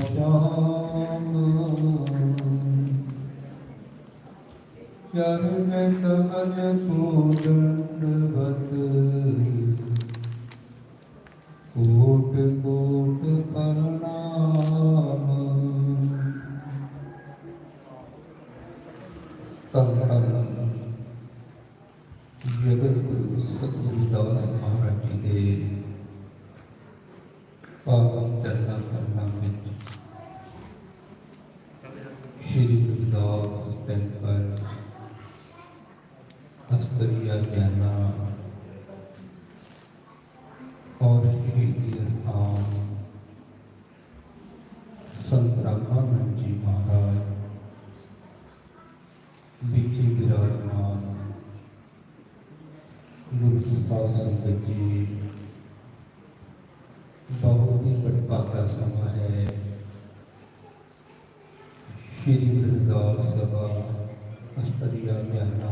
श्याम चरण कमल दंडवत coat coat प्रणाम। तन तन जगत गुरु सतगुरु रविदास महाराज जी के पावन चरणा करना में श्री रविदास टेम्पल हस्तरिया ज्ञाना और श्री स्थान संत रामानंद जी महाराज विखे विराजमान गुरु प्रसाद संगत जी, बहुत ही बड़भागा समा है। श्री रविदास सभा हस्तरिया ज्ञाना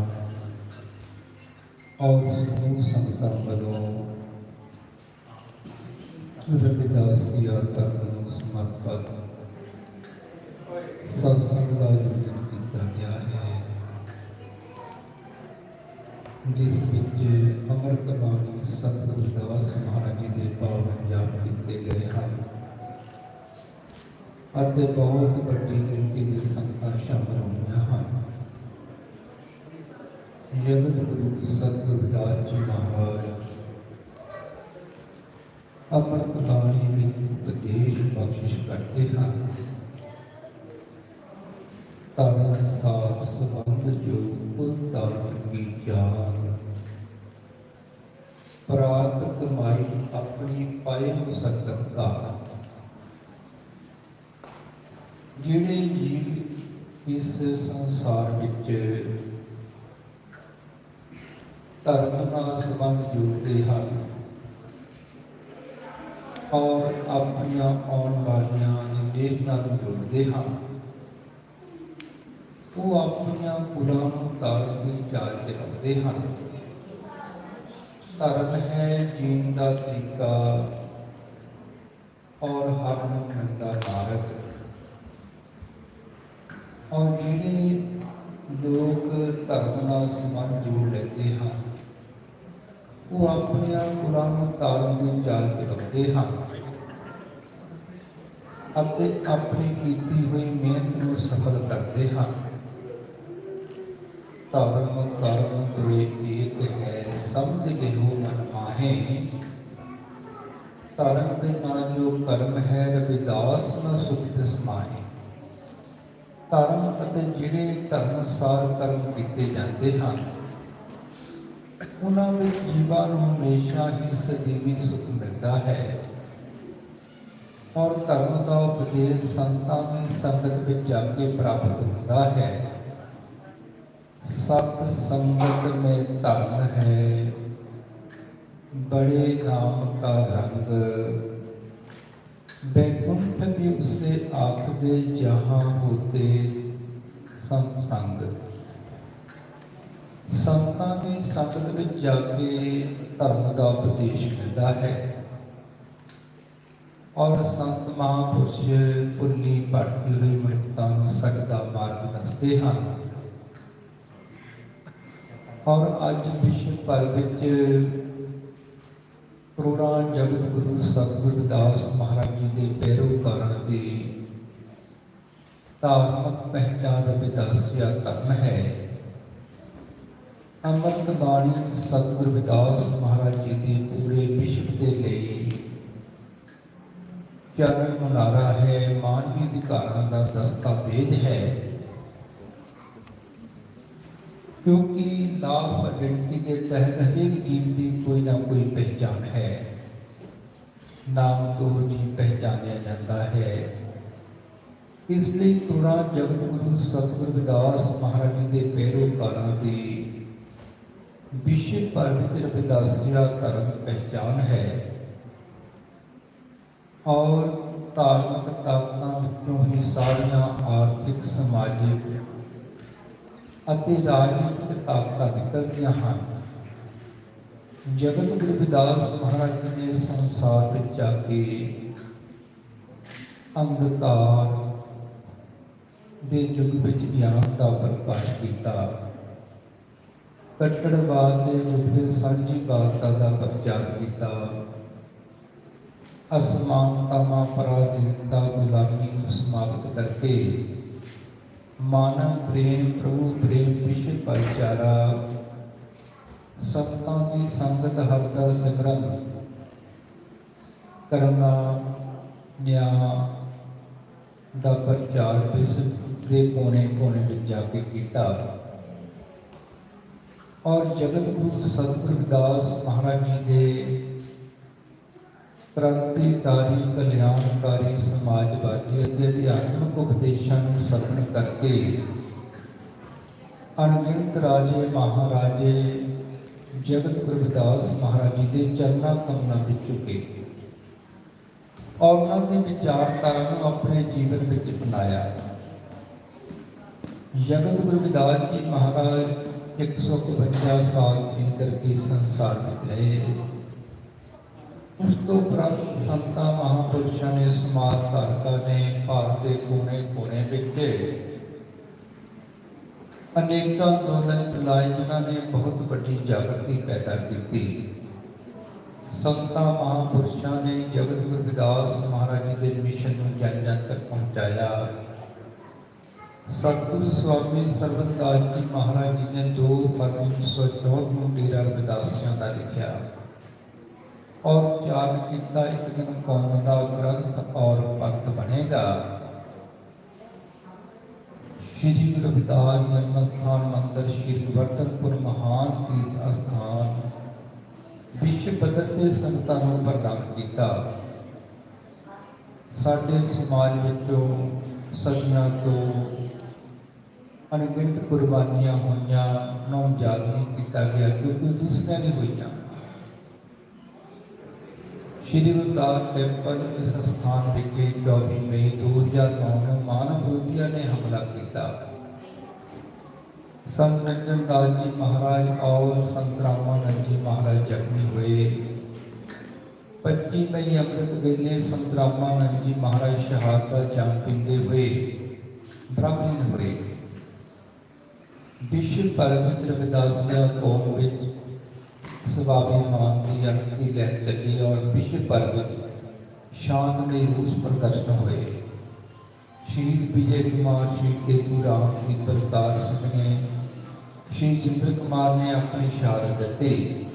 और समूह संगतां वालों रविदास की यात्रा को समर्पित सत्संग का आयोजन किया गया है, जिस विच अमृत बाणी संत रविदास महाराज जी के पावन जाप किए गए हैं और बहुत बड़ी गिनती की संगतां शामिल होईयां हन। जगत गुरु संत रविदास जी महाराज अमृत बाणी में उपदेश बख्शिश करते हैं। तन साथ संबंध जो उतार की जान प्रात कमाई अपनी पाए हो सकत का। जिहड़े जीव इस संसार विच धर्म नाल संबंध जोड़ते हैं और अपन आने वाली जनरेशनां नूं जोड़ते हैं, वो अपनियां कुलां नूं तारन दी जाच रखते हैं। धर्म है जीण दा तरीका और हर नूं मिलदा मार्ग। और जिहड़े लोग धर्म नाल संबंध जोड़ लेते हैं वो अपनियां कुलां नूं तारन दी जाच रखते हैं ਅਤੇ अपनी कीती हुई मेहनत को सफल करते हैं। धर्म कर्म तो एक है समझ लिहो मन माहे। धर्म बिना जो कर्म है रविदास न सुख समाए। धर्म ਅਤੇ ਜਿਹੜੇ धर्म अनुसार कर्म किए जाते हैं उन्हां ਵਿੱਚ ਜੀਵਾਂ ਨੂੰ हमेशा ही सजीवी सुख मिलता है। और धर्म का उपदेश संतां की संगत में जाके प्राप्त होता है। सत संगत में धर्म है बड़े नाम का रंग। बैकुंठ भी उसे आखदे जहाँ होते संग। संतां की संगत में जाके धर्म का उपदेश मिलता है और संत महापुरुष भुली भटकी हुई मनुष्यता को सच्चा मार्ग दसते हैं। और अज विश्व भर विच करोड़ां जगत गुरु सतगुरु रविदास महाराज जी के पैरोकारां की धार्मिक पहचान रविदासिया धर्म है। अमृत बाणी सतगुरु रविदास महाराज जी की पूरे विश्व के लिए चरण मुनारा है, मानवी अधिकारों का दस्तावेज है। क्योंकि लाभ आइडेंटिटी के तहत हरेक जीव की कोई ना कोई पहचान है। नाम तो जीव पहचाना जाता है। इसलिए करोड़ां जगत गुरु सतगुरु रविदास महाराज जी के पैरोकारों की विश्व भर में रविदासिया धर्म पहचान है। और धार्मिक ताकतां विचों ही सारियां आर्थिक समाजिक ਅਤੇ राजनीतिक ताकतां निकलदियां हैं। जगत गुरु रविदास महाराज जी ने संसार में जाके ਅੰਧਕਾਰ ਦੇ ਯੁੱਗ ਵਿੱਚ ਗਿਆਨ ਦਾ ਪ੍ਰਕਾਸ਼ ਕੀਤਾ। ਕੱਟੜਵਾਦ ਦੇ ਯੁੱਗ ਵਿੱਚ ਸਾਂਝੀਵਾਲਤਾ ਦਾ ਪ੍ਰਚਾਰ ਕੀਤਾ। ਅਸਮਾਨਤਾਵਾਂ, ਪਰਾਧੀਨਤਾ, ਗੁਲਾਮੀ ਨੂੰ ਸਮਾਪਤ ਕਰਕੇ ਮਾਨਵ ਪ੍ਰੇਮ, ਪ੍ਰਭੂ ਪ੍ਰੇਮ, ਵਿਸ਼ਵ ਭਾਈਚਾਰਾ, ਸੰਤਾਂ ਦੀ ਸੰਗਤ, ਹਰ ਦਾ ਸਿਮਰਨ ਕਰਨਾ, ਨਿਆਂ ਦਾ ਪ੍ਰਚਾਰ ਵਿਸ਼ਵ ਦੇ ਕੋਨੇ-ਕੋਨੇ ਵਿੱਚ ਜਾ ਕੇ ਕੀਤਾ। ਔਰ ਜਗਤ ਗੁਰੂ ਸਤਿਗੁਰੂ ਰਵਿਦਾਸ ਮਹਾਰਾਜ ਜੀ ਦੇ ਕ੍ਰਾਂਤੀਕਾਰੀ, ਕਲਿਆਣਕਾਰੀ, ਸਮਾਜਵਾਦੀ ਅਤੇ ਅਧਿਆਤਮਿਕ ਉਪਦੇਸ਼ਾਂ ਨੂੰ ਸਰਵਣ ਕਰਕੇ ਅਣਗਿਣਤ ਰਾਜੇ ਮਹਾਰਾਜੇ ਜਗਤ ਗੁਰੂ ਰਵਿਦਾਸ ਮਹਾਰਾਜ ਜੀ ਦੇ ਚਰਨਾਂ ਕਮਲਾਂ ਵਿੱਚ ਝੁਕੇ ਔਰ ਉਹਨਾਂ ਦੀ ਵਿਚਾਰਧਾਰਾ ਨੂੰ ਆਪਣੇ ਜੀਵਨ ਵਿੱਚ ਅਪਣਾਇਆ। ਜਗਤ ਗੁਰੂ ਰਵਿਦਾਸ ਜੀ ਮਹਾਰਾਜ 152 ਸਾਲ ਜੀ ਕਰਕੇ ਸੰਸਾਰ ਵਿੱਚ ਰਹੇ। ਉਸ ਤੋਂ ਉਪਰੰਤ ਸੰਤਾਂ, ਮਹਾਂਪੁਰਸ਼ਾਂ ਨੇ, ਸਮਾਜ ਧਾਰਕਾਂ ਨੇ ਭਾਰਤ ਦੇ ਕੋਨੇ-ਕੋਨੇ ਵਿੱਚ ਅਨੇਕਾਂ ਅੰਦੋਲਨ ਚਲਾਏ, ਜਿਨ੍ਹਾਂ ਨੇ ਬਹੁਤ ਵੱਡੀ ਜਾਗਰਤੀ ਪੈਦਾ ਕੀਤੀ। ਸੰਤਾਂ, ਮਹਾਂਪੁਰਸ਼ਾਂ ਨੇ ਜਗਤ ਗੁਰੂ ਰਵਿਦਾਸ ਮਹਾਰਾਜ ਜੀ ਦੇ ਮਿਸ਼ਨ ਨੂੰ ਜਨ-ਜਨ ਤੱਕ ਪਹੁੰਚਾਇਆ। ਸਤਿਗੁਰੂ ਸਵਾਮੀ ਸਰਬਨਦਾਸ ਜੀ ਮਹਾਰਾਜ ਜੀ ਨੇ 2 ਫਰਵਰੀ 1964 ਨੂੰ ਡੇਰਾ ਰਵਿਦਾਸੀਆਂ ਦਾ ਲਿਖਿਆ ਔਰ ਉਚਾਰਨ ਕੀਤਾ, ਇੱਕ ਦਿਨ ਕੌਮ ਦਾ ਗ੍ਰੰਥ ਔਰ ਪੰਥ ਬਣੇਗਾ। ਸ਼੍ਰੀ ਗੁਰੂ ਰਵਿਦਾਸ ਜਨਮ ਸਥਾਨ ਮੰਦਰ ਸ਼੍ਰੀ ਗੋਵਰਧਨਪੁਰ ਮਹਾਨ ਤੀਰਥ ਅਸਥਾਨ ਵਿਸ਼ਵ ਪੱਧਰ ਤੇ ਸੰਗਤਾਂ ਨੂੰ ਪ੍ਰਦਾਨ ਕੀਤਾ। ਸਾਡੇ ਸਮਾਜ ਵਿੱਚੋਂ ਸਦੀਆਂ ਤੋਂ ਅਣਗਿਣਤ ਕੁਰਬਾਨੀਆਂ ਹੋਈਆਂ, ਨੂੰ ਯਾਦ ਨਹੀਂ ਕੀਤਾ ਗਿਆ ਕਿਉਂਕਿ ਦੂਸਰਿਆਂ ਦੀ ਹੋਈਆਂ। ਸ਼੍ਰੀ ਗੁਰਦਾਸ ਟੈਂਪਲ ਇਸ ਸਥਾਨ ਵਿਖੇ 24 ਮਈ 2009 ਨੂੰ ਮਾਨਵ ਵਿਰੋਧੀਆਂ ਨੇ ਹਮਲਾ ਕੀਤਾ। ਸੰਤ ਨਿਰੰਜਨ ਦਾਸ ਜੀ ਮਹਾਰਾਜ ਔਰ ਸੰਤ ਰਾਮਾਨੰਦ ਜੀ ਮਹਾਰਾਜ ਜ਼ਖਮੀ ਹੋਏ। 25 ਮਈ ਅੰਮ੍ਰਿਤ ਵੇਲੇ ਸੰਤ ਰਾਮਾਨੰਦ ਜੀ ਮਹਾਰਾਜ ਸ਼ਹਾਦਤ ਦਾ ਜਾਮ ਪੀਂਦੇ ਹੋਏ ਬ੍ਰਹਮਲੀਨ ਹੋਏ। ਵਿਸ਼ਵ ਭਰ ਵਿੱਚ ਰਵਿਦਾਸੀਆ ਕੌਮ ਵਿੱਚ ਸਵਾਭਿਮਾਨ ਦੀ ਅਣਖੀ ਲਹਿਰ ਚੱਲੀ ਔਰ ਵਿਸ਼ਵ ਭਰ ਵਿੱਚ ਸ਼ਾਂਤਮਈ ਰੋਸ ਪ੍ਰਦਰਸ਼ਨ ਹੋਏ। ਸ਼ਹੀਦ ਵਿਜੇ ਕੁਮਾਰ, ਸ਼ਹੀਦ ਕੇਤੂ ਰਾਮ, ਸ਼ਹੀਦ ਪ੍ਰਕਾਸ਼ ਸਿੰਘ ਨੇ, ਸ਼ਹੀਦ ਜਿੰਦਰ ਕੁਮਾਰ ਨੇ ਆਪਣੀ ਸ਼ਹਾਦਤ ਦਿੱਤੀ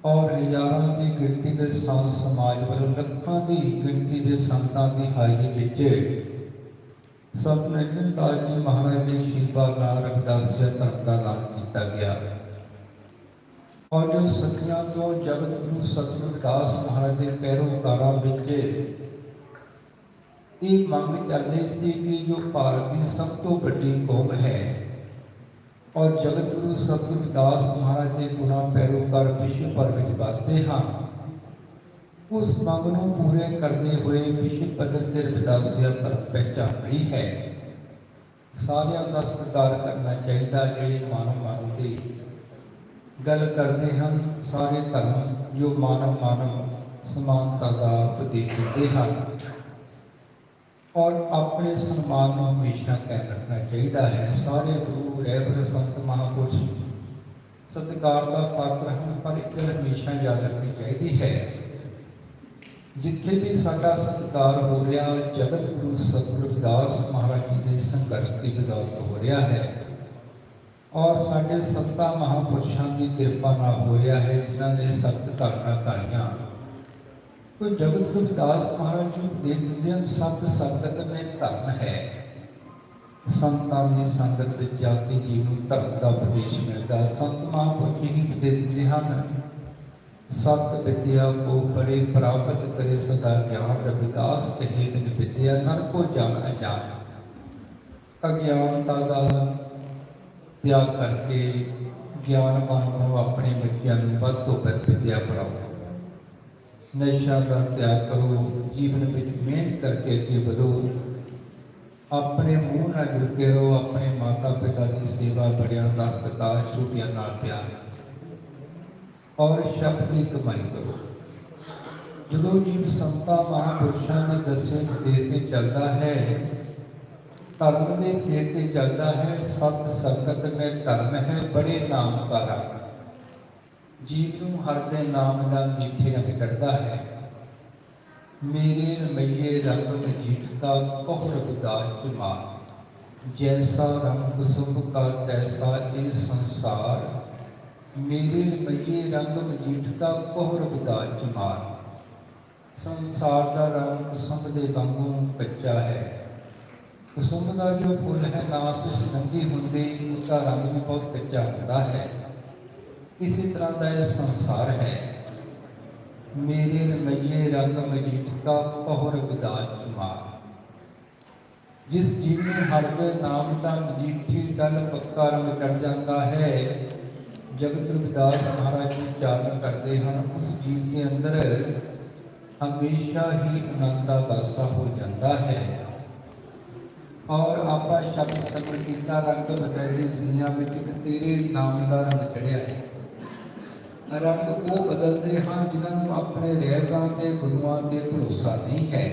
ਔਰ ਹਜ਼ਾਰਾਂ ਦੀ ਗਿਣਤੀ ਦੇ ਸੰਤ ਸਮਾਜ ਵੱਲੋਂ ਲੱਖਾਂ ਦੀ ਗਿਣਤੀ ਦੇ ਸੰਤਾਂ ਦੀ ਹਾਜ਼ਰੀ ਵਿੱਚ ਸੰਤ ਨਿਰੰਜਨ ਦਾਸ ਜੀ ਮਹਾਰਾਜ ਦੇ ਆਸ਼ੀਰਵਾਦ ਨਾਲ ਰਵਿਦਾਸੀਆ ਧਰਮ ਦਾ ਐਲਾਨ ਕੀਤਾ ਗਿਆ। ਔਰ ਜੋ ਸਦੀਆਂ ਤੋਂ ਜਗਤ ਗੁਰੂ ਸਤਿਗੁਰੂ ਰਵਿਦਾਸ ਮਹਾਰਾਜ ਦੇ ਪੈਰੋਕਾਰਾਂ ਵਿੱਚ ਇਹ ਮੰਗ ਚੱਲਦੀ ਸੀ ਕਿ ਜੋ ਭਾਰਤ ਦੀ ਸਭ ਤੋਂ ਵੱਡੀ ਕੌਮ ਹੈ ਔਰ ਜਗਤ ਗੁਰੂ ਸਤਿਗੁਰੂ ਰਵਿਦਾਸ ਮਹਾਰਾਜ ਦੇ ਗੁਣਾ ਪੈਰੋਕਾਰ ਵਿਸ਼ਵ ਭਰ ਵਿੱਚ ਵਸਦੇ ਹਨ, ਉਸ ਮੰਗ ਨੂੰ ਪੂਰੇ ਕਰਦੇ ਹੋਏ ਵਿਸ਼ਵ ਪੱਧਰ ਤੇ ਰਵਿਦਾਸੀਆ ਧਰਮ ਪਹਿਚਾਨ ਰਹੀ ਹੈ। ਸਾਰਿਆਂ ਦਾ ਸਤਿਕਾਰ ਕਰਨਾ ਚਾਹੀਦਾ। ਜਿਹੜੇ ਮਾਨਵ ਦੀ ਗੱਲ ਕਰਦੇ ਹਨ, ਸਾਰੇ ਧਰਮ ਜੋ ਮਾਨਵ ਸਮਾਨਤਾ ਦਾ ਉਪਦੇਸ਼ ਦਿੰਦੇ ਹਨ ਔਰ ਆਪਣੇ ਸਨਮਾਨ ਨੂੰ ਹਮੇਸ਼ਾ ਕਾਇਮ ਰੱਖਣਾ ਚਾਹੀਦਾ ਹੈ। ਸਾਰੇ ਗੁਰੂ, ਰਹਿਬਰ, ਸੰਤ, ਮਹਾਂਪੁਰਸ਼ ਸਤਿਕਾਰ ਦਾ ਪਾਤਰ ਹਨ, ਪਰ ਇੱਕ ਗੱਲ ਹਮੇਸ਼ਾ ਯਾਦ ਰੱਖਣੀ ਚਾਹੀਦੀ ਹੈ, ਜਿੱਥੇ ਵੀ ਸਾਡਾ ਸਤਿਕਾਰ ਹੋ ਰਿਹਾ ਜਗਤ ਗੁਰੂ ਸਤਿਗੁਰੂ ਰਵਿਦਾਸ ਮਹਾਰਾਜ ਜੀ ਦੇ ਸੰਘਰਸ਼ ਦੀ ਬਦੌਲਤ ਹੋ ਰਿਹਾ ਹੈ ਔਰ ਸਾਡੇ ਸੰਤਾਂ ਮਹਾਂਪੁਰਸ਼ਾਂ ਦੀ ਕਿਰਪਾ ਨਾਲ ਹੋ ਰਿਹਾ ਹੈ, ਜਿਨ੍ਹਾਂ ਨੇ ਸਖਤ ਧਾਰਨਾ ਧਾਰੀਆਂ। ਕੋਈ ਜਗਤ ਗੁਰੂ ਰਵਿਦਾਸ ਮਹਾਰਾਜ ਜੀ ਦੇ ਦਿੰਦੇ ਸਤ ਸੰਗਤ ਵਿੱਚ ਧਰਮ ਹੈ। ਸੰਤਾਂ ਦੀ ਸੰਗਤ ਵਿੱਚ ਜਾ ਕੇ ਜੀਵ ਨੂੰ ਧਰਮ ਦਾ ਉਪਦੇਸ਼ ਮਿਲਦਾ। ਸੰਤ ਮਹਾਂਪੁਰਖ ਹੀ ਦੇ ਦਿੰਦੇ ਹਨ, ਸਤ ਵਿਦਿਆ ਕੋ ਬੜੇ ਪ੍ਰਾਪਤ ਕਰੇ ਸਦਾ ਗਿਆਨ, ਰਵਿਦਾਸ ਕਹੇ ਬਿਨ ਵਿਦਿਆ ਨਰ ਕੋ ਜਾਣ ਅਜਾਨ। ਅਗਿਆਨਤਾ ਦਾ ਤਿਆਗ ਕਰਕੇ ਗਿਆਨਵਾਨ ਨੂੰ ਆਪਣੇ ਬੱਚਿਆਂ ਨੂੰ ਵੱਧ ਤੋਂ ਵੱਧ ਵਿਦਿਆ ਪੜਾਓ। ਨਸ਼ਾ ਦਾ ਤਿਆਗ ਕਰੋ, ਜੀਵਨ ਵਿੱਚ ਮਿਹਨਤ ਕਰਕੇ ਅੱਗੇ ਵਧੋ, ਆਪਣੇ ਮੂੰਹ ਨਾਲ ਜੁੜ ਕੇ ਰਹੋ, ਆਪਣੇ ਮਾਤਾ ਪਿਤਾ ਦੀ ਸੇਵਾ, ਬੜਿਆਂ ਦਾ ਸਤਿਕਾਰ, ਛੋਟਿਆਂ ਨਾਲ ਪਿਆਰ ਔਰ ਸ਼ਬਦ ਦੀ ਕਮਾਈ ਕਰੋ। ਜਦੋਂ ਜੀਵ ਸੰਤਾਂ ਮਹਾਂਪੁਰਸ਼ਾਂ ਦੇ ਦੱਸੇ ਉਪਦੇਸ਼ ਤੇ ਚੱਲਦਾ ਹੈ, ਧਰਮ ਦੇ ਫੇਰ ਤੇ ਚੱਲਦਾ ਹੈ, ਸਤ ਸੰਗਤ ਮੈਂ ਧਰਮ ਹੈ ਬੜੇ ਨਾਮ ਕਾ ਰੰਗ। ਜੀਵ ਨੂੰ ਹਰ ਦੇ ਨਾਮ ਦਾ ਮੀਠੇ ਰੰਗ ਕੱਢਦਾ ਹੈ। ਮੇਰੇ ਰਮਈਏ ਰੰਗ ਮਜੀਠ ਕਾ ਕਹੁ ਰਵਿਦਾਸ ਜਮਾਲ, जैसा रंग सुख का तैसा ये संसार। मेरे रमैये रंग मजीठ का कोह रविदास जमाल। संसार का रंग कुसुम के वांगू कच्चा है। कुसुम का जो फुल है ना कुछ नंगी होंगे, उसका रंग भी बहुत कच्चा होता है। इसी तरह का यह संसार है। मेरे रमैये रंग मजीठ का कोह रविदास जमाल। जिस जीव में हर के नाम का मजीठी डल पक्का रंग चढ़ जाता है, जगत रविदास महाराज जी उच्चारण करते हैं, उस जीव के अंदर हमेशा ही आनंद का वासा हो जाता है। और आपा शब्द समझ किया रंग बदलती दुनिया में तेरे नाम का रंग चढ़िया है। रंग वो बदलते हैं जिन्होंने अपने रहगां के गुरुआं के भरोसा नहीं है,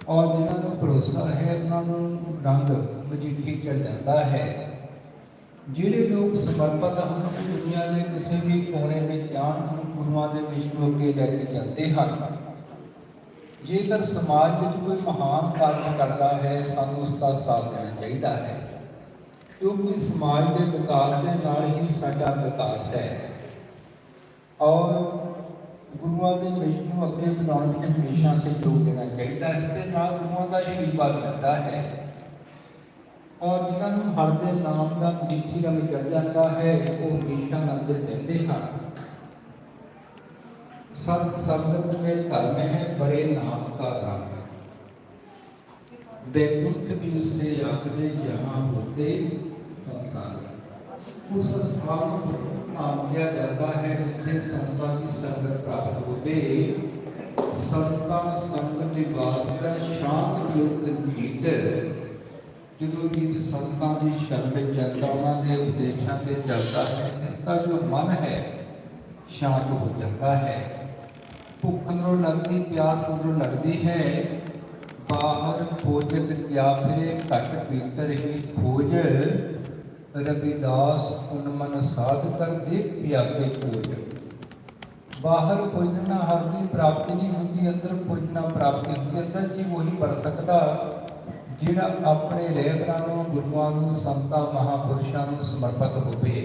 और जिन्होंने भरोसा है उन्होंने रंग मजीठी चढ़ जाता है। जिहड़े लोग समर्पित हैं दुनिया के किसी भी कोने में जान गुरुआं के विष्णु अगे लैके जाते हैं। जेकर समाज में कोई महान कार्य करता है, सानू उसका साथ देना चाहिए है, क्योंकि समाज के विकास के नाल ही साडा विकास है। और गुरुआं के विष्णु अगे बनाने में हमेशा सहयोग देना चाहिए, इसके नाल गुरुआं का आशीर्वाद मिलता है। और जिन्होंने हर के नाम का मजीठी रंग चढ़ जाता है, वो हमेशा आनंद देते हैं। सत संगत में धर्म है बड़े नाम का रंग। वैकुंठ भी उससे आखदे जहां होते संसार। उस स्थान को नाम दिया जाता है जिथे संतां की संगत प्राप्त होवे। संतां संग निवास कर शांत योग जीत। जो जीव संतां की शरण में जाता, उन्होंने उपदेशों से चलता है, इसका जो मन है शांत हो जाता है। भुख अंदरों लगती, प्यास अंदरों लगती है, बाहर खोजत क्या फिरे घट भीतर ही खोज। रविदास उन मन साध कर देख पियाके खोज। बाहर खोजना हर की प्राप्ति नहीं होती, अंदर खोजना प्राप्ति होती। अंदर जी वही बढ़ सकता जिहड़ा अपने रहबरां गुरुआं नूं संतां महापुरुषां नूं समर्पित होवे।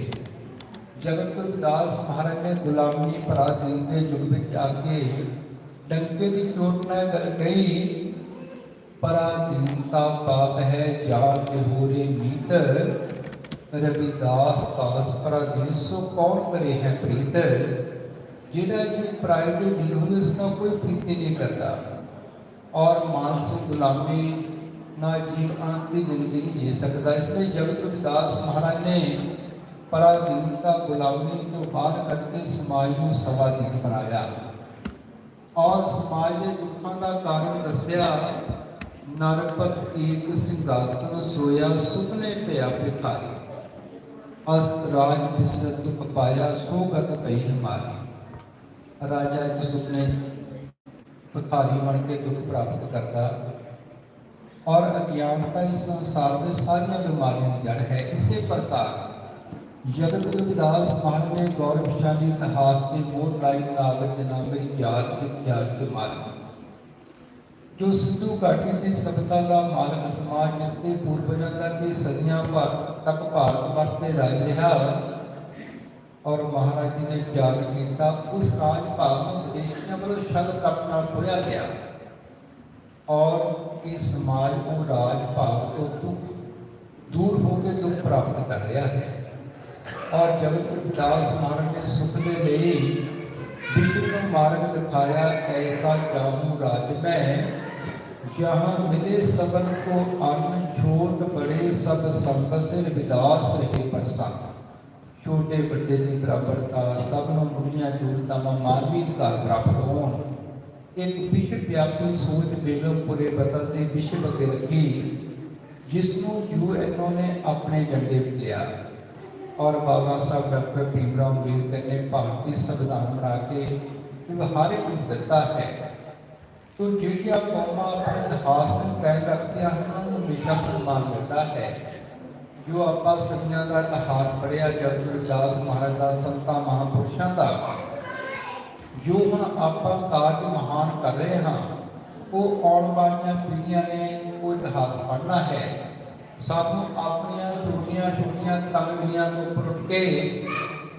जगत रविदास महाराज ने गुलामी पराधीन के युग में आके डंके की चोट न गल गई। पराधीनता पाप है जाके हो रे मीत। रविदास दास पराधीन सो कौन करे है प्रीत। जिहड़ा जी पराई के दिन हो उसका कोई प्रीति नहीं करता। और मानसिक गुलामी ना जीव आनंद की जिंदगी नहीं जी सकता। इसलिए जगत रविदास महाराज ने पराधीनता गुलामी को बाहर करके समाज को समाधीन बनाया और समाज के दुखों का कारण दसिया। नरपत एक सिंहासन सोया सुपने पिया भिखारी। राज विसरत दुख पाया सोगत पई हमारी। राजा एक सुपने भिखारी बन के दुख प्राप्त करता और अज्ञानता इस संसार में सारिया बीमारियों की जड़ है। इसी प्रकार जगत रविदास महाराज ने गौरवशाली इतिहास की मोर लाई नागत ना मेरी जात विख्यात के मार्ग। जो सिंधु घाटी की सभ्यता का मालक समाज जिसके पूर्वजों का की सदियां तक भारत वर्ष में राज रहा और महाराज जी ने त्याग किया। उस राज भाग में विदेशियों वालों छल कपट खोया गया और इस समाज को राज भाग तो दुख दूर होकर दुख प्राप्त कर रहा है। और जगत रविदास महाराज ने सुख के लिए विष्णु मार्ग दिखाया। ऐसा चाहूँ राज में जहाँ मिले सबन को अन्न छोट बड़े सब संग से रविदास रहे प्रसन्न। छोटे बड़े की बराबरता सबनों मुढ़िया जरूरतों में मानवी अधिकार प्राप्त हो। एक विश्व व्यापी सोच बेगमपुरे बदलते विश्व अगे रखी जिसनों जो इन्होंने अपने झंडे में लिया। और बाबा साहब डॉक्टर भीमराव अम्बेडकर ने भारतीय संविधान बना के ਵਿਵਹਾਰਿਕ ਰੂਪ ਦਿੱਤਾ ਹੈ। तो ਜਿਹੜੀਆਂ ਕੌਮਾਂ ਆਪਣੇ ਇਤਿਹਾਸ ਨੂੰ ਕਾਇਮ ਰੱਖਦੀਆਂ ਹਨ ਉਹਨਾਂ ਨੂੰ ਹਮੇਸ਼ਾ ਸਨਮਾਨ ਮਿਲਦਾ ਹੈ। ਜੋ ਆਪਾਂ ਸਦੀਆਂ ਦਾ ਇਤਿਹਾਸ ਪੜ੍ਹਿਆ ਜਗਤ ਰਵਿਦਾਸ ਮਹਾਰਾਜ ਦਾ, ਸੰਤਾਂ ਮਹਾਂਪੁਰਸ਼ਾਂ ਦਾ, ਜੋ ਹੁਣ ਆਪਾਂ ਕਾਰਜ ਮਹਾਨ ਕਰ ਰਹੇ ਹਾਂ, ਉਹ ਆਉਣ ਵਾਲੀਆਂ ਪੀੜ੍ਹੀਆਂ ਨੇ ਉਹ ਇਤਿਹਾਸ ਪੜ੍ਹਨਾ ਹੈ। ਸਾਨੂੰ ਆਪਣੀਆਂ ਛੋਟੀਆਂ ਛੋਟੀਆਂ ਤੰਗੀਆਂ ਤੋਂ ਉੱਪਰ ਉੱਠ ਕੇ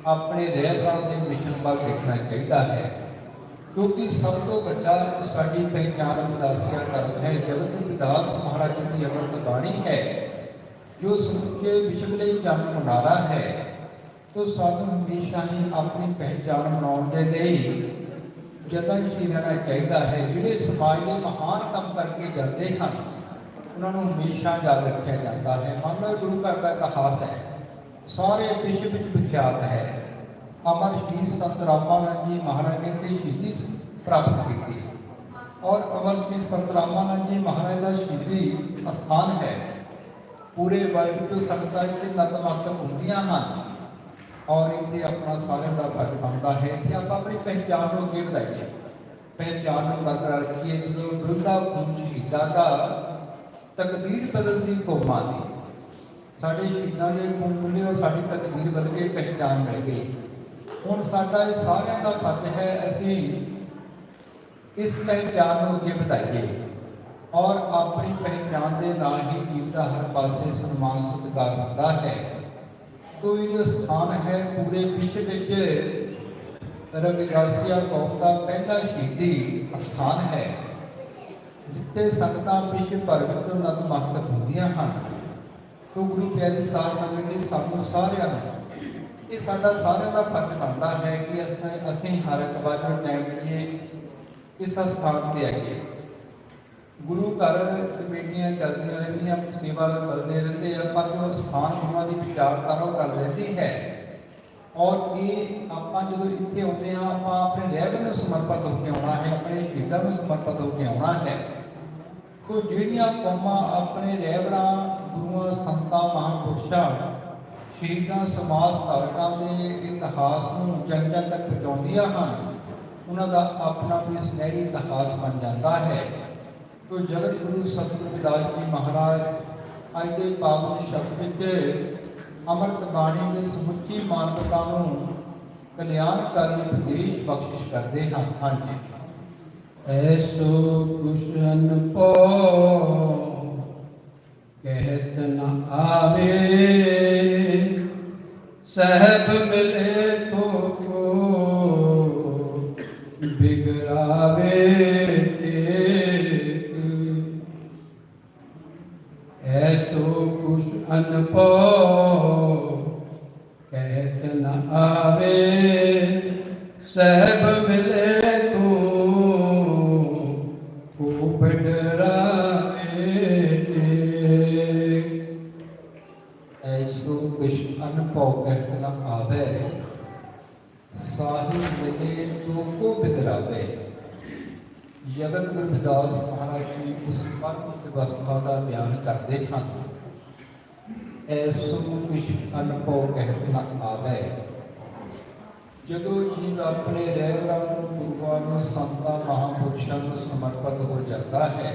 ਆਪਣੇ ਰਹਿਬਰਾਂ ਦੇ ਮਿਸ਼ਨ ਵੱਲ ਦੇਖਣਾ ਚਾਹੀਦਾ ਹੈ, ਕਿਉਂਕਿ ਸਭ ਤੋਂ ਵੱਡਾ ਸਾਡੀ ਪਹਿਚਾਣ ਰਵਿਦਾਸੀਆ ਧਰਮ ਹੈ। ਜਗਤ ਰਵਿਦਾਸ ਮਹਾਰਾਜ ਜੀ ਦੀ ਅੰਮ੍ਰਿਤ ਬਾਣੀ ਹੈ ਜੋ ਸਮੁੱਚੇ ਵਿਸ਼ਵ ਲਈ ਜਨ ਮੁਨਾਰਾ ਹੈ। तो ਸਾਨੂੰ ਹਮੇਸ਼ਾ ਹੀ ਆਪਣੀ ਪਹਿਚਾਣ ਬਣਾਉਣ ਦੇ ਲਈ ਯਤਨਸ਼ੀਲ ਰਹਿਣਾ ਚਾਹੀਦਾ ਹੈ। ਜਿਹੜੇ ਸਮਾਜ ਦੇ ਮਹਾਨ ਕੰਮ ਕਰਕੇ ਜਾਂਦੇ ਹਨ ਉਹਨਾਂ ਨੂੰ ਹਮੇਸ਼ਾ ਯਾਦ ਰੱਖਿਆ ਜਾਂਦਾ ਹੈ। ਮੰਨ ਲਓ ਗੁਰੂ ਘਰ ਦਾ ਇਤਿਹਾਸ ਹੈ, ਸਾਰੇ ਵਿਸ਼ਵ ਵਿੱਚ ਵਿਖਿਆਤ ਹੈ। अमर श्री संत रामानंद जी महाराज ने शहीदी प्राप्त की और अमर श्री संत रामानंद जी महाराज का शहीदी स्थान है। पूरे वर्ल्ड तो संगतां इत्थे नतमस्तक होंदियां हन और इत्थे अपना सारे का फर्ज बनता है कि आप अपनी पहचान को अगे बढ़ाइए, पहचान को बरकरार रखिए। जो विरुद्धा खून शहीदा का तकदीर बदलती कौमां दी, साडे शहीदां दे खून मिले और साडी तकदीर बदल के पहचान मिल गई। ਹੁਣ ਸਾਡਾ ਇਹ ਸਾਰਿਆਂ ਦਾ ਫਰਜ਼ ਹੈ ਅਸੀਂ ਇਸ ਪਹਿਚਾਣ ਨੂੰ ਅੱਗੇ ਵਧਾਈਏ ਔਰ ਆਪਣੀ ਪਹਿਚਾਣ ਦੇ ਨਾਲ ਹੀ ਜੀਵ ਦਾ ਹਰ ਪਾਸੇ ਸਨਮਾਨ ਸਤਿਕਾਰ ਹੁੰਦਾ ਹੈ। तो ये जो स्थान है पूरे विश्व ਵਿੱਚ ਰਵਿਦਾਸੀਆ ਕੌਮ ਦਾ ਪਹਿਲਾ ਸ਼ਹੀਦੀ ਸਥਾਨ ਹੈ ਜਿੱਥੇ ਸੰਗਤਾਂ ਵਿਸ਼ਵ ਭਰ ਵਿੱਚ ਨਤਮਸਤਕ ਹੁੰਦੀਆਂ ਹਨ। तो ਗੁਰੂ ਪਿਆਰੀ ਸਾਧ ਸੰਗਤ ਜੀ ਸਾਨੂੰ ਸਾਰਿਆਂ ਨੂੰ ਇਹ ਸਾਡਾ ਸਾਰਿਆਂ ਦਾ ਫਰਜ਼ ਬਣਦਾ ਹੈ ਕਿ ਅਸੀਂ ਹਰ ਐਤਵਾਰ ਨੂੰ ਟਾਈਮ ਲਈਏ ਇਸ ਸਥਾਨ 'ਤੇ ਆਈਏ। ਗੁਰੂ ਘਰ ਕਮੇਟੀਆਂ ਚੱਲਦੀਆਂ ਰਹਿੰਦੀਆਂ, ਸੇਵਾ ਕਰਦੇ ਰਹਿੰਦੇ ਆ, ਪਰ ਜੋ ਸਥਾਨ ਗੁਰੂਆਂ ਦੀ ਵਿਚਾਰਧਾਰਾ ਉਹ ਕਰ ਰਹਿੰਦੀ ਹੈ ਔਰ ਇਹ ਆਪਾਂ ਜਦੋਂ ਇੱਥੇ ਆਉਂਦੇ ਹਾਂ ਆਪਾਂ ਆਪਣੇ ਰਹਿਬਰ ਨੂੰ ਸਮਰਪਿਤ ਹੋ ਕੇ ਆਉਣਾ ਹੈ, ਆਪਣੇ ਸ਼ਹੀਦਾਂ ਨੂੰ ਸਮਰਪਿਤ ਹੋ ਕੇ ਆਉਣਾ ਹੈ। ਸੋ ਜਿਹੜੀਆਂ ਕੌਮਾਂ ਆਪਣੇ ਰਹਿਬਰਾਂ ਗੁਰੂਆਂ ਸੰਤਾਂ ਮਹਾਂਪੁਰਸ਼ਾਂ ਸ਼ਹੀਦਾਂ ਸਮਾਜ ਧਾਰਕਾਂ ਦੇ ਇਤਿਹਾਸ ਨੂੰ ਜਨ ਜਨ ਤੱਕ ਪਹੁੰਚਾਉਂਦੀਆਂ ਹਨ ਉਹਨਾਂ ਦਾ ਆਪਣਾ ਵੀ ਸੁਨਹਿਰੀ ਇਤਿਹਾਸ ਬਣ ਜਾਂਦਾ ਹੈ। तो जगत गुरु सतगुरु रविदास जी महाराज अज के पावन शब्द विच अमृत बाणी के समुची मानवता को कल्याणकारी उपदेश बख्शिश करते हैं। हाँ जी, ऐसो कुशन पो कहत न आवे, सहब मिले तो को बिगड़ावे। ऐसो कुछ अनपो कहत न आवे, सहब मिले तो को बिगड़ावे। ऐसो कुछ अनपो कहत न आवे, साहिब मिले तो को बिगड़ावे। जगत गुरु रविदास महाराज जी उस परम व्यवस्था का बयान करते हैं। ऐसो कुछ अनुभव कहत न आवे, जदों जीव अपने रहबरां गुरुआं संतां महापुरुषां नूं समर्पित हो जाता है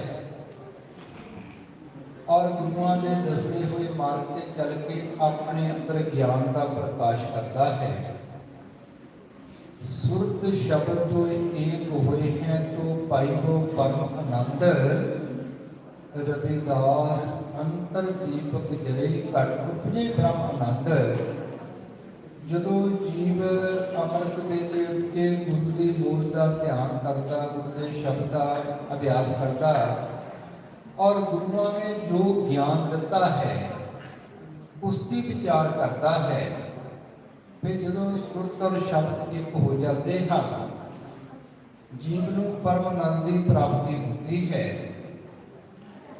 और गुरुआं दे दसे हुए मार्ग से चल के अपने अंदर ज्ञान का प्रकाश करता है। सुरत शब्द जो एक हुए हैं तो पाई हो परम आनंद, रविदास अंतर दीपक जले घट उपजे ब्रह्म आनंद। जदों जीव अमृत वेले उठ के गुरु की मूल का ध्यान करता, गुरु के शब्द का अभ्यास करता और गुरुओं ने जो ज्ञान दिता है उसकी विचार करता है, फिर जो सुरत और शब्द एक हो जाते हैं जीव को परम आनंद की प्राप्ति होती है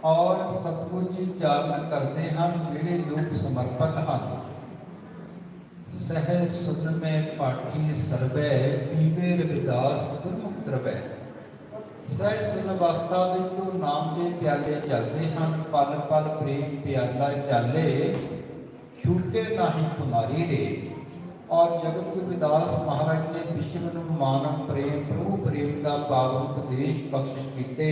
और सतगुरु जी चारण करते हैं। मेरे लोग समर्पित हैं, सहज सुन में पाठी सरवै, पीवे रविदास गुरमुख द्रवै। सहज सुन अवस्था में नाम के प्याले चलते हैं, पल पल प्रेम प्याला चाले, छूटे नाही तुम्हारी रे। और जगत गुरु रविदास महाराज ने विश्व ਨੂੰ मानव प्रेम प्रभु प्रेम का पावन उपदेश बख्शिश कीते।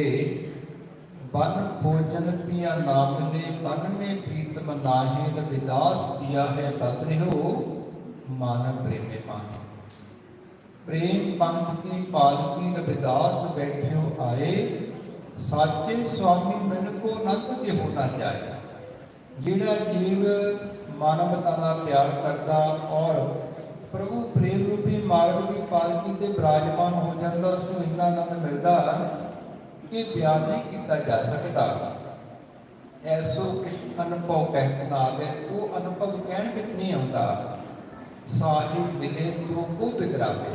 वन भोजन पिया नाम ले मन में प्रीतम नाहे रविदास किया है बस रहो मानव प्रेमे माहे। प्रेम पंथ की पालकी रविदास बैठ्यो आए साचे स्वामी मन को नंद के होना जाए। जिहड़ा जीव मानवता का प्यार करता और प्रभु प्रेम रूपी मार्ग की पालकी से विराजमान हो जाता उसको इन्ना आनंद मिलता कि बयान नहीं किया जा सकता। ऐसो अनुभव कहते ना आवे वो अनुभव कहण विच नहीं आता। साहिब मिले तो वो बिगड़ावे।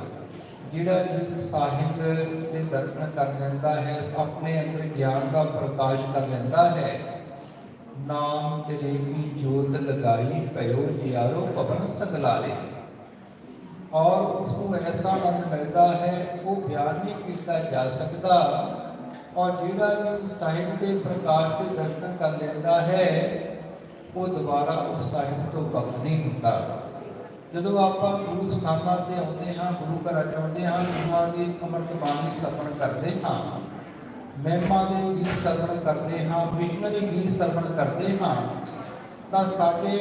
जिहड़ा जीव साहिब के दर्शन कर लेंदा है अपने अंदर ज्ञान का प्रकाश कर लेंदा है। नाम तेरे की जोत लगाई पयो जियारो पवन संगलारे। और उसको ऐसा आनंद मिलता है वो बयान नहीं किया जा सकता। और जिहड़ा जीव साहिब के प्रकाश के दर्शन कर लेंदा है वो दोबारा उस साहिब तो भक्त नहीं होता। ਜਦੋਂ ਆਪਾਂ ਗੁਰੂ ਸਥਾਨਾਂ 'ਤੇ ਆਉਂਦੇ ਹਾਂ ਗੁਰੂ ਘਰਾਂ 'ਚ ਆਉਂਦੇ ਹਾਂ ਗੁਰੂਆਂ ਦੀ ਅੰਮ੍ਰਿਤ ਬਾਣੀ ਸਰਵਣ ਕਰਦੇ ਹਾਂ ਮਹਿਮਾ ਦੇ ਗੀਤ ਸਰਵਣ ਕਰਦੇ ਹਾਂ ਮਿਸ਼ਨਰੀ ਗੀਤ ਸਰਵਣ ਕਰਦੇ ਹਾਂ ਤਾਂ ਸਾਡੇ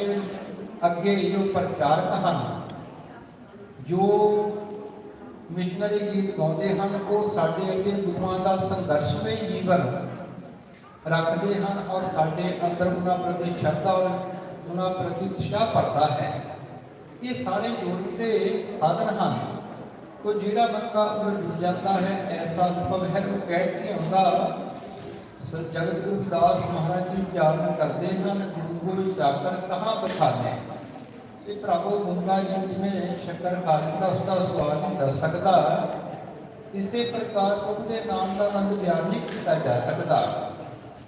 ਅੱਗੇ ਜੋ ਪ੍ਰਚਾਰਕ ਹਨ ਜੋ ਮਿਸ਼ਨਰੀ ਗੀਤ ਗਾਉਂਦੇ ਹਨ ਉਹ ਸਾਡੇ ਅੱਗੇ ਗੁਰੂਆਂ ਦਾ ਸੰਘਰਸ਼ਮਈ ਜੀਵਨ ਰੱਖਦੇ ਹਨ ਔਰ ਸਾਡੇ ਅੰਦਰ ਉਹਨਾਂ ਪ੍ਰਤੀ ਸ਼ਰਧਾ ਉਹਨਾਂ ਪ੍ਰਤੀ ਉਤਸ਼ਾਹ ਭਰਦਾ ਹੈ। ये सारे जोड़ते साधन हैं। तो जिहड़ा बंदा अगर जुड़ जाता है ऐसा अनुभव है वो कह नहीं आता। जगत गुरु रविदास महाराज जी उच्चारण करते हैं गुरु जाकर कहाँ बखाने। ये प्रभु गंगा जी जिमें शक्कर खा लेता उसका स्वाद नहीं दस सकता। इसी प्रकार उसके नाम का आनंद बयान नहीं किया जा सकता।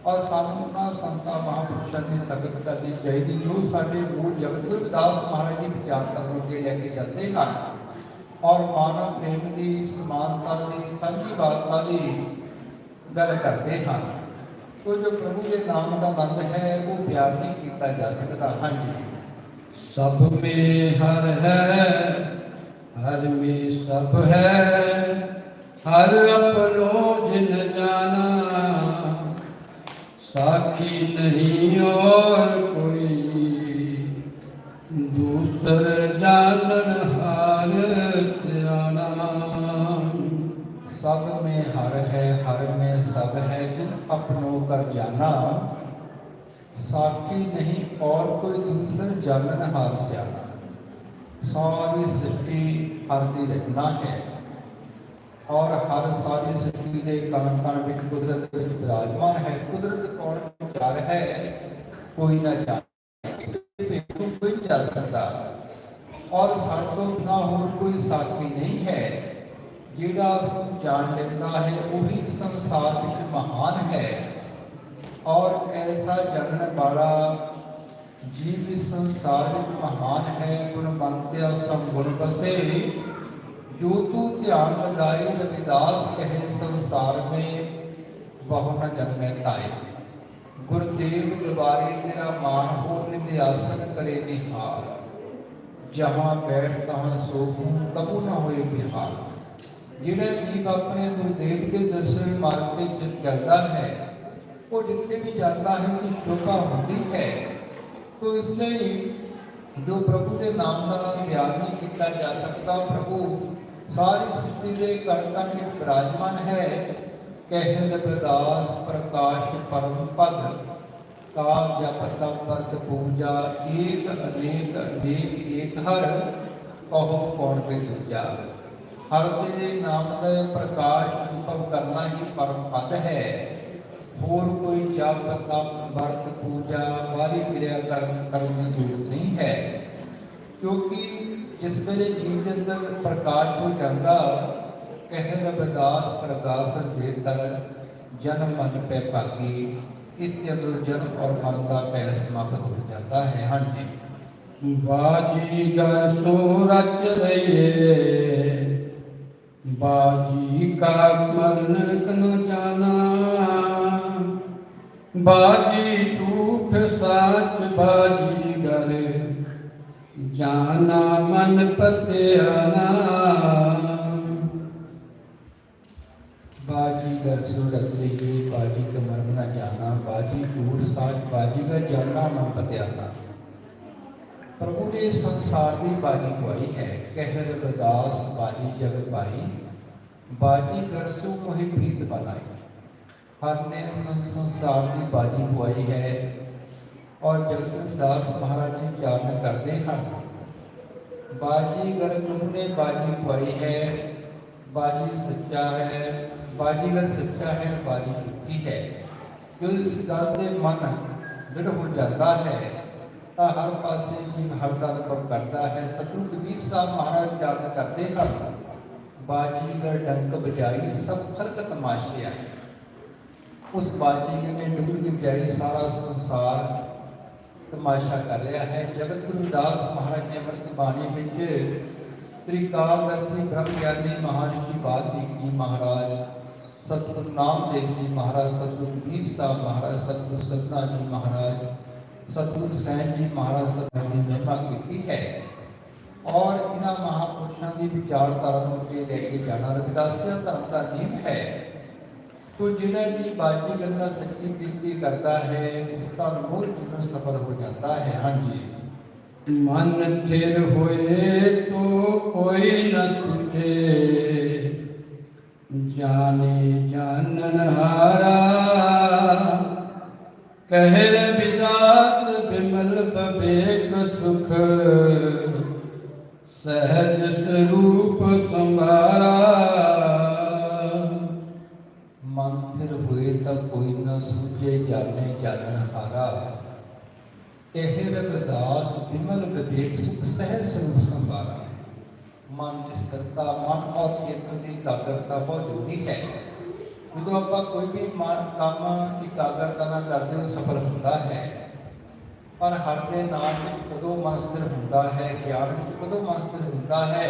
और सानू संतां महापुरुषों की संगत करनी चाहिए जो साढ़े मूल जगत गुरु रविदास महाराज जी विचार करने के लेके जाते हैं और मानव प्रेम की समानता की साझी वार्ता की गल करते हैं। तो जो प्रभु के नाम का आनंद है वो बयान नहीं किया जा सकता। हाँ जी। सब में हर है हर में सब है हर अपनो जिन जाना साखी नहीं और कोई दूसर जानन हार सियाना। सब में हर है हर में सब है जिन अपनों कर जाना साखी नहीं और कोई दूसर जानन हार सियाना। सारी सृष्टि हर की रचना है और हर सारी सृष्टि के कण कण में कुदरत विराजमान है। कुदरत कौन विचार है कोई ना जाने कोई जा सकता। और साढ़े तो बिना होर कोई साथी नहीं है। जिहड़ा उसको जान लेता है वही संसार में महान है। और ऐसा जानने वाला जीव इस संसार में महान है। गुणवंत्या समगुण बसे जो तू ध्यान लगाए रविदास कहे संसार में बहु न जन्मे ताए। गुरुदेव द्वारे तेरा मान हो निध्यासन करे निहार जहाँ बैठ तहाँ सोहूं कबू न होए बिहार। जिहड़ा जीव अपने गुरुदेव के दसे मार्ग के चलता है वो जितने भी जाता है कि शोभा होती है। तो इसलिए जो प्रभु के नाम का बयान नहीं किया जा सकता। प्रभु सारी सृष्टि के कण कण में विराजमान है। कहे रविदास प्रकाश परम पद का जप तप व्रत पूजा एक अनेक अनेक एक हर कहो कौन के दूजा। हर के नाम का प्रकाश अनुभव करना ही परम पद है। और कोई जप तप व्रत पूजा बारी क्रिया करने की जरूरत नहीं है। क्योंकि जिस वेले जीव के अंदर प्रकाश हो जाता कह रविदास प्रकाश दे तर जन्म मन पे भागी। इसके अंदर जन्म और मरण का पै समाप्त हो जाता है। हाँ जी। बाजीगर सो रच रहिए बाजी का मरण न जाना। बाजी झूठ साच बाजीगर जाना मन पतियाना बाजी दरसु रत्री बाजी का मर्म न जाना बाजी दूर साज बाजी का जाना मन पतियाना। प्रभु ने संसार की बाजी खुआई है कहर बदास बाजी जग पाई बाजी दरसु मोहि प्रीत बनाई। हर ने संसार की बाजी खुआई है और जगत दास महाराज जी चारण करते हैं। बाजीगर प्रभु ने बाजी खुआई है बाजी सच्चा है बाजीगर सच्चा है बाजी झूठी है। जो इस गल से मन दृढ़ हो जाता है तो हर पासे जीव हर का अनुभव करता है। सतगुरु कबीर साहब महाराज चारण करते हैं बाजीगर डंक बजाई सब खलक तमाशे आए। उस बाजीगर ने डुगल की बजाई सारा संसार तमाशा कर रहा है। जगत गुरु दास महाराज ने अमृत बाणी में त्रिकालदर्शी ब्रह्म ज्ञानी महर्षि वाल्मीकि जी महाराज सतगुरु नामदेव जी महाराज सतगुरु कबीर साहब महाराज सतगुरु सतना जी महाराज सतगुरु सैन जी महाराज सतगुरु की महिमा की है। और इन्होंने महापुरुषों की विचारधारा को अगे लेके जाना रविदासिया धर्म का नियम है। तो जिन्हें जी बाजी गंगा सच्ची प्रीति करता है उसका मूल जीवन सफल हो जाता है। हाँ जी मन थिर होए तो कोई न सूझे जाने जानन हारा कह रविदास विमल विवेक सुख सहज स्वरूप संभारा। मन थिर हुए तो कोई न सूझे जाने जानन हारा कह रविदास विमल विवेक सुख सहज स्वरूप संभारा। मन जिस करता मन और चेतन की एकाग्रता बहुत जरूरी है। जो आप कोई भी काम एकाग्रता ना करते हो सफल होता है। पर हर के नाम में कदों मन स्थिर होता है ज्ञान में कदों मन स्थिर होता है।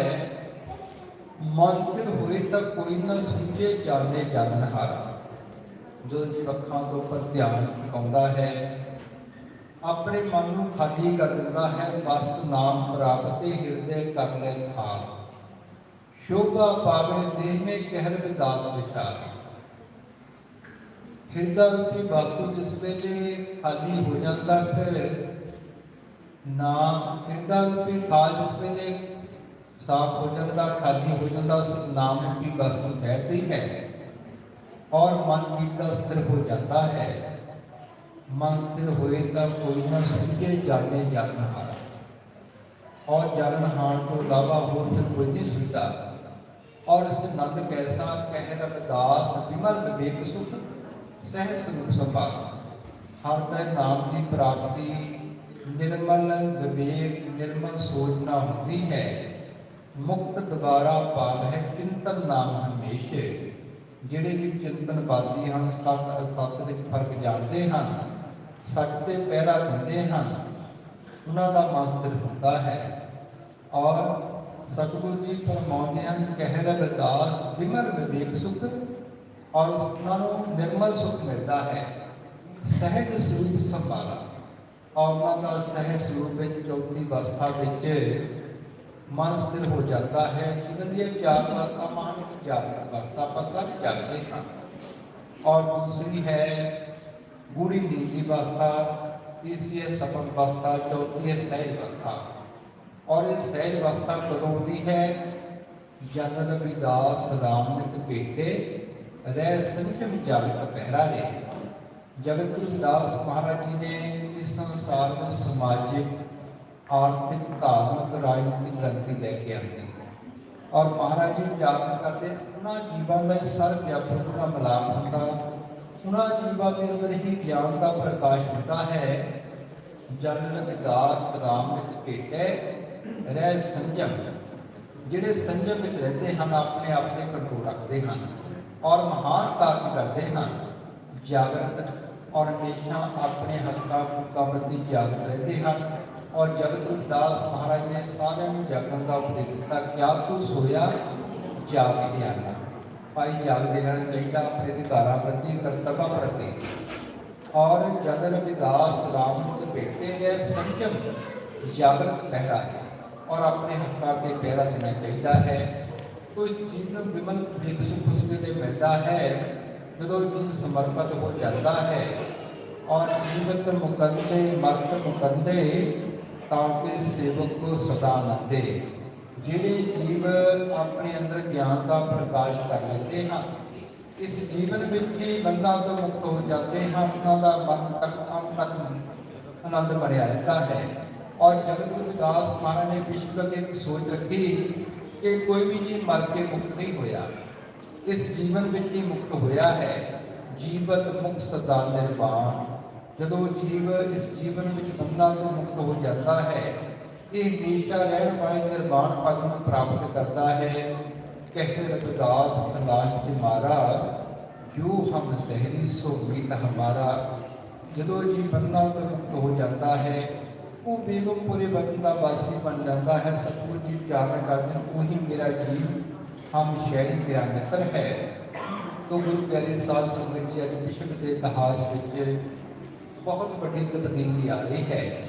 मन स्थिर हुए तो कोई न सूझे जाने जानन हारा। जो जी अखां के उपर ध्यान टिकाउंदा है अपने मन को खाली कर देता है। वस्तु नाम प्राप्त हिरदे कर ले थाल शोभा पावे देह में कहर विदास विचार। हृदय रूपी वस्तु जिस वेले खाली हो जाता फिर नाम हृदय रूपी खाल जिस वेले साफ हो जाता खाली हो जाता उस नाम रूपी वस्तु बैठती है और मन की स्थिर हो जाता है। मन स्थिर हुए तो कोई न सूझे जाने जानन हारा। और जानन हार को अलावा हो फिर कोई नहीं सूझता। और इसमें नंद कैसा कह रविदास विमल विवेक सुख सहज स्वरूप संभाल। हर का नाम की प्राप्ति निर्मल विवेक निर्मल सोचना होती है। मुक्त द्वारा पाल है चिंतन नाम हमेशे। ਜਿਹੜੇ ਵੀ ਚਿੰਤਨਵਾਦੀ ਹਨ ਸਤ ਅਸਤ ਵਿੱਚ ਫਰਕ ਜਾਣਦੇ ਹਨ सच पे पहरा दिंदे हैं उन्होंने मन स्थिर होता है। और सतगुरु जी फरमाते हैं कह रविदास विमल विवेक सुख और उन्होंने निर्मल सुख मिलता है सहज स्वरूप संभाला। और उन्होंने सहज स्वरूप चौथी अवस्था मन स्थिर हो जाता है। जीवन की चार अवस्था मान की जागृत अवस्था पर सारे जागते हैं। और दूसरी है गूढ़ी नीति अवस्था तीसरी है सफल अवस्था चौथी है सहज अवस्था। और ये सहज अवस्था कदों होती है जन रविदास राम नित भेटे रह संयम जागृत पहरा रे। जगत गुरुदास महाराज जी ने इस संसार में सामाजिक आर्थिक धार्मिक राजनीतिक क्रांति लेके आती और महाराज जी जागरण करते उन्होंने जीवन का सर व्यापक का मिलाप होता उन्होंने जीवन के अंदर ही ज्ञान का प्रकाश होता है। जन रविदास राम नित भेटे रह संयम जिहड़े संयम में रहते हैं अपने आप से कंट्रोल रखते हैं और महान कार्य करते हैं जागृत और हमेशा अपने हत्था फूका प्रति जागृत रहते हैं। और जगत गुरुदास महाराज ने सारे जागरण का उपदेश दिता क्या तू सोया जाग के आना। भाई जागते रहना चाहिए अपने अधिकारों प्रति कर्तव्य प्रति। और जगत रविदास राम नित भेटे रह संयम जागृत पहरा ਔਰ ਆਪਣੇ ਹੱਕਾਂ ਤੇ ਪੈਰਾ ਦੇਣਾ ਚਾਹੀਦਾ ਹੈ। ਕੋਈ ਜੀਵਨ ਵਿਮਲ ਵੇਖ ਸੁਖ ਉਸ ਵੇਲੇ ਮਿਲਦਾ ਹੈ ਜਦੋਂ ਜੀਵ ਸਮਰਪਿਤ ਹੋ ਜਾਂਦਾ ਹੈ। ਔਰ ਜੀਵਤ ਮੁਕੰਦੇ ਮਰਤ ਮੁਕੰਦੇ ਤਾਂ ਕਿ ਸੇਵਕ ਕੋ ਸਦਾ ਆਨੰਦੇ। ਜਿਹੜੇ ਜੀਵ ਆਪਣੇ ਅੰਦਰ ਗਿਆਨ ਦਾ ਪ੍ਰਕਾਸ਼ ਕਰ ਲੈਂਦੇ ਹਨ, ਇਸ ਜੀਵਨ ਵਿੱਚ ਹੀ ਬੰਧਾਂ ਤੋਂ ਮੁਕਤ ਹੋ ਜਾਂਦੇ ਹਨ, ਉਹਨਾਂ ਦਾ ਮਨ ਤੱਕ ਅੰਤ ਤੱਕ ਆਨੰਦ ਬਣਿਆ ਰਹਿੰਦਾ ਹੈ। ਔਰ ਜਗਤ ਗੁਰੂ ਦਾਸ ਮਹਾਰਾਜ ਨੇ ਵਿਸ਼ਵ ਅੱਗੇ ਇੱਕ ਸੋਚ ਰੱਖੀ ਕਿ ਕੋਈ ਵੀ ਜੀਵ ਮਰ ਕੇ ਮੁਕਤ ਨਹੀਂ ਹੋਇਆ, ਇਸ ਜੀਵਨ ਵਿੱਚ ਹੀ ਮੁਕਤ ਹੋਇਆ ਹੈ। ਜੀਵਤ ਮੁਕਤ ਸਦਾ ਨਿਰਵਾਣ। ਜਦੋਂ ਜੀਵ ਇਸ ਜੀਵਨ ਵਿੱਚ ਬੰਧਾਂ ਤੋਂ ਮੁਕਤ ਹੋ ਜਾਂਦਾ ਹੈ, ਇਹ ਹਮੇਸ਼ਾ ਰਹਿਣ ਵਾਲੇ ਨਿਰਵਾਣ ਪਦ ਨੂੰ ਪ੍ਰਾਪਤ ਕਰਦਾ ਹੈ। ਕਹਿ ਰਵਿਦਾਸ ਤਲਾਸ਼ ਤੁਮਾਰਾ ਜੋ ਹਮ ਸਹਿਰੀ ਸੋ ਮੀਤ ਹਮਾਰਾ। ਜਦੋਂ ਜੀ ਬੰਧਾਂ ਤੋਂ ਮੁਕਤ ਹੋ ਜਾਂਦਾ ਹੈ, ਉਹ ਬੇਗਮਪੁਰੇ ਵਤਨ ਦਾ ਵਾਸੀ ਬਣ ਜਾਂਦਾ ਹੈ। ਸਤਿਗੁਰੂ ਜੀ ਚਾਰਨ ਕਰਦੇ ਹਨ, ਉਹੀ ਮੇਰਾ ਜੀਵ ਹਮ ਸ਼ਹਿਰੀ ਤੇਰਾ ਮਿੱਤਰ ਹੈ। ਤੋ ਗੁਰੂ ਪਿਆਰੇ ਸਾਧ ਸੰਗਤ ਜੀ, ਅੱਜ ਵਿਸ਼ਵ ਦੇ ਇਤਿਹਾਸ ਵਿੱਚ ਬਹੁਤ ਵੱਡੀ ਤਬਦੀਲੀ ਆ ਰਹੀ ਹੈ।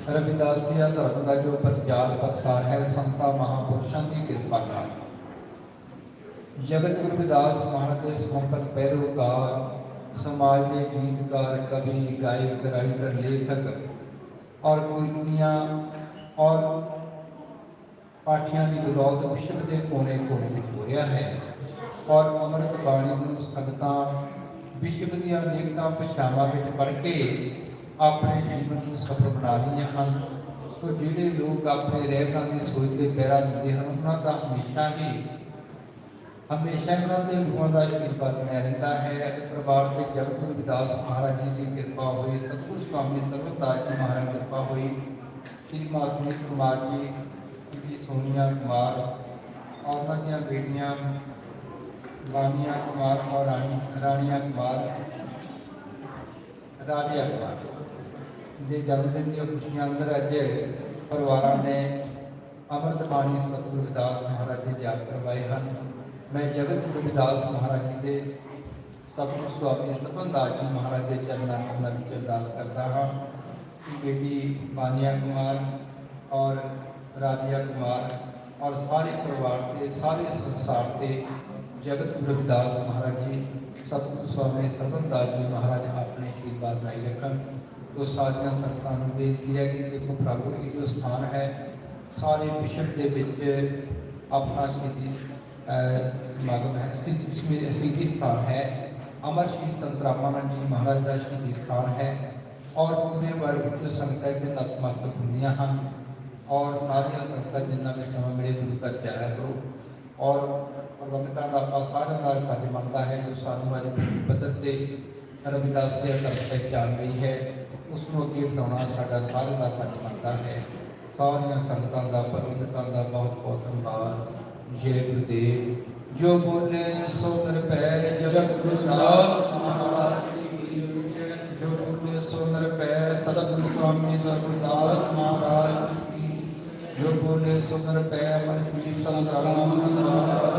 ਰਵਿਦਾਸ ਜੀ ਧਰਮ ਦਾ ਜੋ ਪ੍ਰਚਾਰ ਪ੍ਰਸਾਰ ਹੈ, ਸੰਤਾਂ ਮਹਾਂਪੁਰਸ਼ਾਂ ਦੀ ਕਿਰਪਾ ਨਾਲ ਜਗਤ ਗੁਰੂ ਰਵਿਦਾਸ ਮਹਾਰਾਜ ਦੇ ਸਮਰਪਿਤ ਪੈਰੋਕਾਰ, ਸਮਾਜ ਦੇ ਗੀਤਕਾਰ, ਕਵੀ, ਗਾਇਕ, ਰਾਈਟਰ, ਲੇਖਕ ਔਰ ਕੁਈਆਂ ਔਰ ਪਾਠੀਆਂ ਦੀ ਬਦੌਲਤ ਵਿਸ਼ਵ ਦੇ ਕੋਨੇ-ਕੋਨੇ ਵਿੱਚ ਹੋ ਰਿਹਾ ਹੈ। ਔਰ ਅੰਮ੍ਰਿਤ ਬਾਣੀ ਨੂੰ ਸੰਗਤਾਂ ਵਿਸ਼ਵ ਦੀਆਂ ਅਨੇਕਾਂ ਭਾਸ਼ਾਵਾਂ ਵਿੱਚ ਪੜ੍ਹ ਕੇ ਆਪਣੇ ਜੀਵਨ ਨੂੰ ਸਫਲ ਬਣਾ ਰਹੀਆਂ ਹਨ। ਸੋ ਜਿਹੜੇ ਲੋਕ ਆਪਣੇ ਰਹਿਤਾਂ ਦੀ ਸੋਚ ਦੇ ਪੈਰਾ ਦਿੰਦੇ ਹਨ, ਉਹਨਾਂ ਦਾ ਹਮੇਸ਼ਾ ਇਹਨਾਂ ਦੇ ਗੁਰੂਆਂ ਦਾ ਆਸ਼ੀਰਵਾਦ ਬਣਿਆ ਰਹਿੰਦਾ ਹੈ। ਪਰਿਵਾਰ ਦੇ ਜਗਤ ਗੁਰੂ ਰਵਿਦਾਸ ਮਹਾਰਾਜ ਜੀ ਦੀ ਕਿਰਪਾ ਹੋਈ, ਸਤਿਗੁਰੂ ਸਵਾਮੀ ਸਰਬਦਾਸ ਜੀ ਮਹਾਰਾਜ ਦੀ ਕਿਰਪਾ ਹੋਈ, ਸ਼੍ਰੀ ਮਾਂ ਸੁਨੀਤ ਕੁਮਾਰ ਜੀ, ਸ਼੍ਰੀ ਸੋਨੀਆ ਕੁਮਾਰ ਔਰ ਉਹਨਾਂ ਦੀਆਂ ਬੇਟੀਆਂ ਬਾਨੀਆ ਕੁਮਾਰ ਔਰ ਰਾਣੀਆ ਕੁਮਾਰ, ਰਾਜਿਆ ਕੁਮਾਰ ਦੇ ਜਨਮ ਦਿਨ ਦੀਆਂ ਖੁਸ਼ੀਆਂ ਅੰਦਰ ਅੱਜ ਪਰਿਵਾਰਾਂ ਨੇ ਅੰਮ੍ਰਿਤ ਬਾਣੀ ਸਤਿਗੁਰੂ ਰਵਿਦਾਸ ਮਹਾਰਾਜ ਦੇ ਜਾਪ ਕਰਵਾਏ ਹਨ। ਮੈਂ ਜਗਤ ਗੁਰੂ ਰਵਿਦਾਸ ਮਹਾਰਾਜ ਜੀ ਦੇ ਸਤਿਗੁਰੂ ਸਵਾਮੀ ਸਰਬਦਾਸ ਜੀ ਮਹਾਰਾਜ ਦੇ ਚਰਨਾਂ ਕਮਲਾਂ ਵਿੱਚ ਅਰਦਾਸ ਕਰਦਾ ਹਾਂ ਕਿ ਬੇਟੀ ਬਾਨੀਆ ਕੁਮਾਰ ਔਰ ਰਾਜਿਆ ਕੁਮਾਰ ਔਰ ਸਾਰੇ ਪਰਿਵਾਰ ਤੇ ਸਾਰੇ ਸੰਸਾਰ ਤੇ ਜਗਤ ਗੁਰੂ ਰਵਿਦਾਸ ਮਹਾਰਾਜ ਜੀ ਸਤਿਗੁਰੂ ਸਵਾਮੀ ਸਰਬਦਾਸ ਜੀ ਮਹਾਰਾਜ ਆਪਣੇ ਆਸ਼ੀਰਵਾਦ ਬਣਾਈ ਰੱਖਣ। तो सारिया संगतां नूं बेनती है कि देखो प्रभु की जो स्थान है सारे विश्व के विच अपना शहीदी समागम है, शहीदी स्थान है। अमर शहीद संत रामानंद जी महाराज का शहीदी स्थान है और पूरे वर्ल्ड में संगतां के नतमस्तक होंदियां हैं और सारिया संगतां जिन्ना भी समय मिले गुरु घर जाया करो। और प्रबंधकों का आप सारे नाल फर्ज बनता है जो सानू अज पद्धर से रविदास धर्म पहचान रही है, उसको अगे बढ़ाना साडा सारे का फर्ज बनता है। सारिया संगतां का प्रबंधकों का बहुत बहुत धन्यवाद। जय गुरुदेव। जो बोले सो निरभै जगत गुरुदास महाराज की जय। जो बोले सो निरभै सतगुरु स्वामी सरदास महाराज की। जो बोले सो निरभै अमर शहीद संत रामानंद महाराज